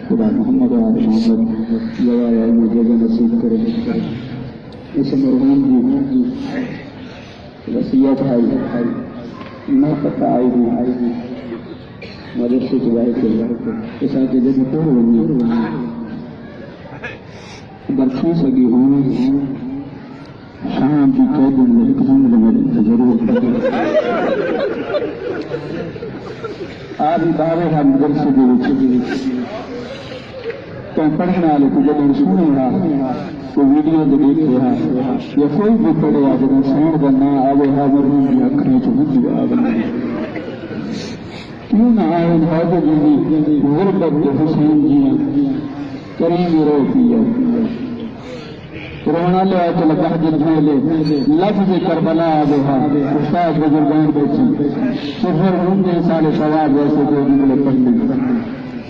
خدا محمد و آل محمد جواب مجھے نصیب کرے. اس مرحوم کی وصیت ہے نہ پتہ آئی بھی مدد سے جوائے کے اس آگے جب پور بنی برفی سگی ہوئی شام کی قید میں ایک زندگی ضرور آپ ہی بارے ہم مدرسے کے تو پڑھنے والے کو جب سنے رہا کوئی ویڈیو دیکھ رہا یا کوئی بھی پڑھے آ جب سین کرنا آگے ہاں مرحوم کی اکھنے تو بھی آ گئی کیوں نہ آئے حاضر جی غربت حسین جی کریم رو پیا رونا لے تو لگا جھولے لفظ کربلا آگے ہاں استاد بزرگان بیٹھی سفر گھومنے سارے سواب ویسے جو جملے پڑھنے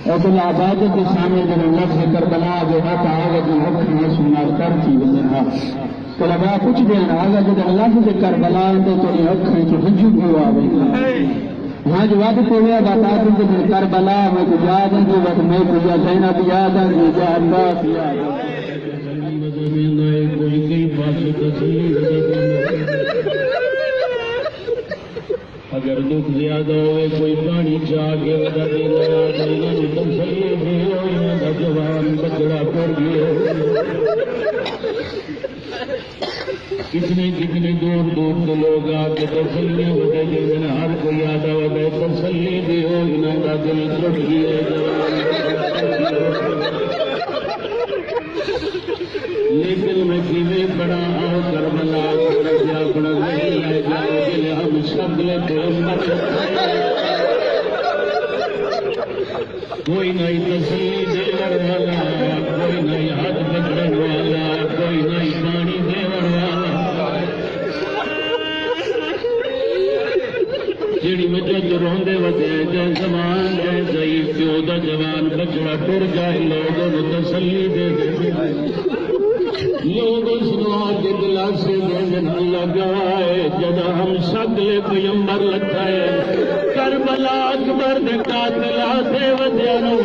ایسے آباد کے سامنے جب لفظ کربلا آگے ہاں تو آگے جو حق میں سنار کرتی وجہ تو لگا کچھ دیر آگا جب لفظ کربلا آتے تو یہ حق میں جو حجو بھی آگے ہاں جو وقت ہو گیا بتا دوں کہ کربلا میں کچھ یاد ہے جو وقت میں کچھ زینب یاد ہے جو اللہ یاد ہے اگر دکھ زیادہ ہوئے کوئی پانی چاہ کے وجہ دینا تسلی بھی ہو جوان بچڑا پڑ گیا کتنے دور دور کے لوگ آ کے تسلی وجہ دینا ہر کوئی یاد آئے تسلی بھی ہو انہوں کا دل ٹوٹ گیا لیکن میں کیویں بڑا آؤ کربلا اپنا نہیں لے جاؤ دل ہم شکل کوئی نہیں تسلی دینے والا کوئی نہیں ہاتھ پکڑنے والا کوئی نہیں پانی دینے والا جیڑی وجہ روندے وجہ جے زمان ہے ضعیف پیو دا جوان بچڑا ٹر جائے لوگوں کو تسلی دے لوگ اس دعا کے دلاسے دین اللہ گوائے جدا ہم شکل پیمبر لکھائے کربلا اکبر دے قاتل آتے وجہ نو